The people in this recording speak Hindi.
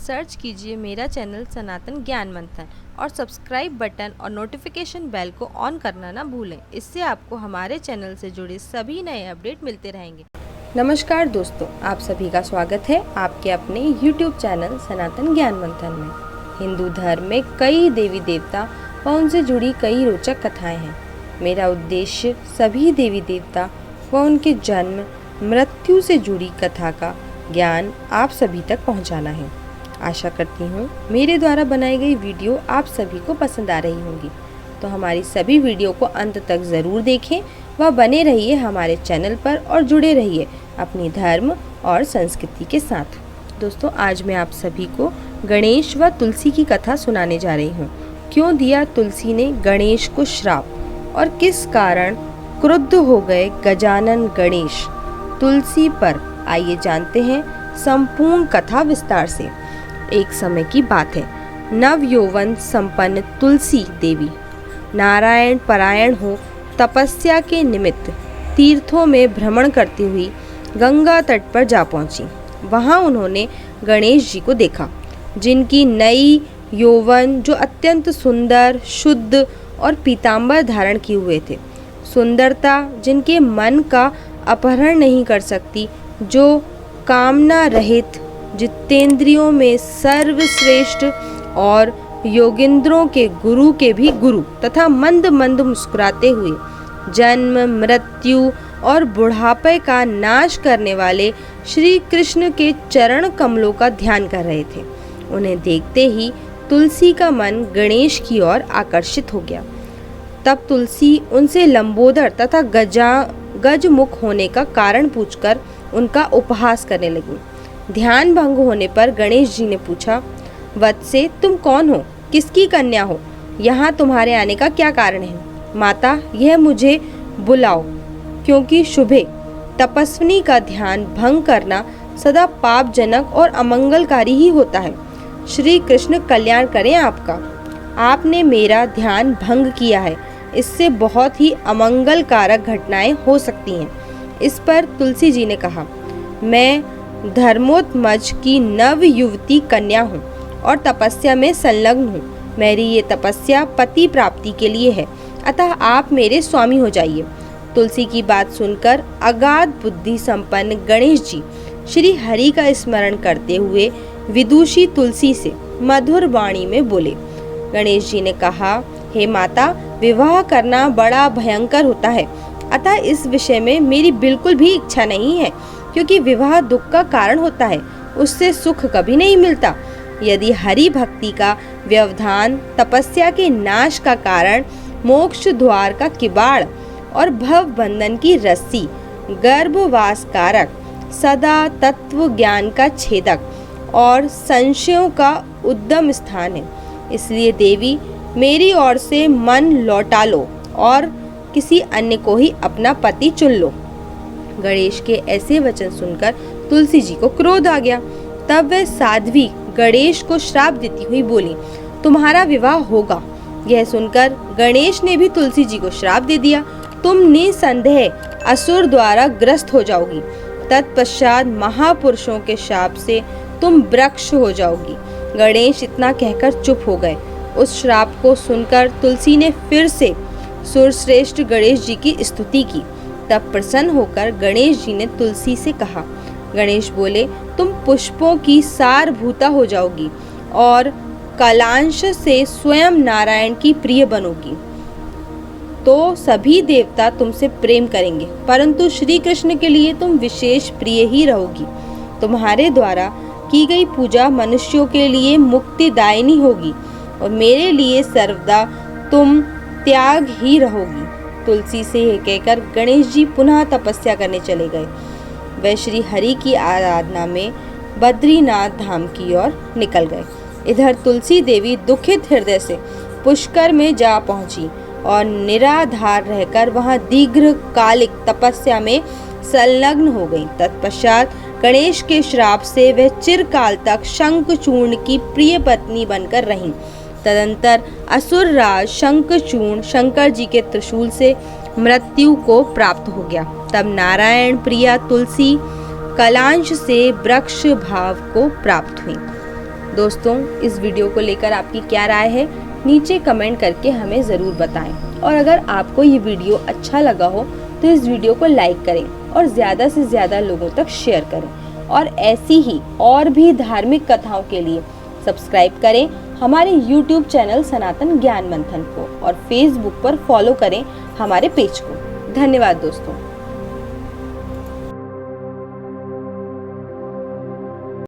सर्च कीजिए मेरा चैनल सनातन ज्ञान मंथन और सब्सक्राइब बटन और नोटिफिकेशन बेल को ऑन करना ना भूलें। इससे आपको हमारे चैनल से जुड़े सभी नए अपडेट मिलते रहेंगे। नमस्कार दोस्तों, आप सभी का स्वागत है आपके अपने YouTube चैनल सनातन ज्ञान मंथन में। हिंदू धर्म में कई देवी देवता व उनसे जुड़ी कई रोचक कथाएं हैं। मेरा उद्देश्य सभी देवी देवता व उनके जन्म मृत्यु से जुड़ी कथा का ज्ञान आप सभी तक पहुंचाना है। आशा करती हूँ मेरे द्वारा बनाई गई वीडियो आप सभी को पसंद आ रही होंगी, तो हमारी सभी वीडियो को अंत तक ज़रूर देखें व बने रहिए हमारे चैनल पर और जुड़े रहिए अपनी धर्म और संस्कृति के साथ। दोस्तों, आज मैं आप सभी को गणेश व तुलसी की कथा सुनाने जा रही हूँ। क्यों दिया तुलसी ने गणेश को श्राप और किस कारण क्रुद्ध हो गए गजानन गणेश तुलसी पर, आइए जानते हैं संपूर्ण कथा विस्तार से। एक समय की बात है, नव यौवन संपन्न तुलसी देवी नारायण परायण हो तपस्या के निमित्त तीर्थों में भ्रमण करती हुई गंगा तट पर जा पहुंची। वहां उन्होंने गणेश जी को देखा, जिनकी नई यौवन जो अत्यंत सुंदर, शुद्ध और पीतांबर धारण किए हुए थे। सुंदरता जिनके मन का अपहरण नहीं कर सकती, जो कामना रहित, जितेंद्रियों में सर्वश्रेष्ठ और योगेंद्रों के गुरु के भी गुरु तथा मंद मंद मुस्कुराते हुए जन्म मृत्यु और बुढ़ापे का नाश करने वाले श्री कृष्ण के चरण कमलों का ध्यान कर रहे थे। उन्हें देखते ही तुलसी का मन गणेश की ओर आकर्षित हो गया। तब तुलसी उनसे लंबोदर तथा गजमुख होने का कारण पूछकर उनका उपहास करने लगी। ध्यान भंग होने पर गणेश जी ने पूछा, वत्से, तुम कौन हो? किसकी कन्या हो? यहाँ तुम्हारे आने का क्या कारण है? माता, यह मुझे बुलाओ, क्योंकि शुभे तपस्विनी का ध्यान भंग करना सदा पापजनक और अमंगलकारी ही होता है। श्री कृष्ण कल्याण करें आपका। आपने मेरा ध्यान भंग किया है, इससे बहुत ही अमंगलकारक घटनाएं हो सकती हैं। इस पर तुलसी जी ने कहा, मैं धर्मोत्मज की नव युवती कन्या हूँ और तपस्या में संलग्न हूँ। मेरी ये तपस्या पति प्राप्ति के लिए है, अतः आप मेरे स्वामी हो जाइए। तुलसी की बात सुनकर अगाध बुद्धि संपन्न गणेश जी श्री हरि का स्मरण करते हुए विदुषी तुलसी से मधुर वाणी में बोले। गणेश जी ने कहा, हे माता, विवाह करना बड़ा भयंकर होता है, अतः इस विषय में मेरी बिल्कुल भी इच्छा नहीं है, क्योंकि विवाह दुख का कारण होता है, उससे सुख कभी नहीं मिलता। यदि हरि भक्ति का व्यवधान तपस्या के नाश का कारण, मोक्ष द्वार का किबाड़ और भव बंधन की रस्सी, गर्भवास कारक, सदा तत्व ज्ञान का छेदक और संशयों का उद्गम स्थान है। इसलिए देवी, मेरी ओर से मन लौटा लो और किसी अन्य को ही अपना पति चुन लो। गणेश के ऐसे वचन सुनकर तुलसी जी को क्रोध आ गया। तब वह साध्वी गणेश को श्राप देती हुई बोली, तुम्हारा विवाह होगा। यह सुनकर गणेश ने भी तुलसी जी को श्राप दे दिया, तुम निसंदेह असुर द्वारा ग्रस्त हो जाओगी। तत्पश्चात महापुरुषों के शाप से तुम वृक्ष हो जाओगी। गणेश इतना कहकर चुप हो गए। उस श्राप को सुनकर तुलसी ने फिर से सुरश्रेष्ठ गणेश जी की स्तुति की। तब प्रसन्न होकर गणेश जी ने तुलसी से कहा, गणेश बोले, तुम पुष्पों की सारभूता हो जाओगी और कलांश से स्वयं नारायण की प्रिय बनोगी, तो सभी देवता तुमसे प्रेम करेंगे, परंतु श्री कृष्ण के लिए तुम विशेष प्रिय ही रहोगी। तुम्हारे द्वारा की गई पूजा मनुष्यों के लिए मुक्तिदायिनी होगी और मेरे लिए सर्वदा तुम त्याग ही रहोगी। तुलसी से यह कहकर गणेश जी पुनः तपस्या करने चले गए। वे श्री हरि की आराधना में बद्रीनाथ धाम की ओर निकल गए। इधर तुलसी देवी दुखित हृदय से पुष्कर में जा पहुंची और निराधार रहकर वहां दीर्घकालिक तपस्या में संलग्न हो गई। तत्पश्चात गणेश के श्राप से वह चिरकाल तक शंखचूर्ण की प्रिय पत्नी बनकर रहीं। तदंतर असुरराज शंखचूर्ण शंकर जी के त्रिशूल से मृत्यु को प्राप्त हो गया। तब नारायण प्रिया तुलसी कलांश से वृक्ष भाव को प्राप्त हुई। दोस्तों, इस वीडियो को लेकर आपकी क्या राय है, नीचे कमेंट करके हमें ज़रूर बताएं। और अगर आपको ये वीडियो अच्छा लगा हो तो इस वीडियो को लाइक करें और ज़्यादा से ज़्यादा लोगों तक शेयर करें। और ऐसी ही और भी धार्मिक कथाओं के लिए सब्सक्राइब करें हमारे YouTube चैनल सनातन ज्ञान मंथन को और Facebook पर फॉलो करें हमारे पेज को। धन्यवाद दोस्तों।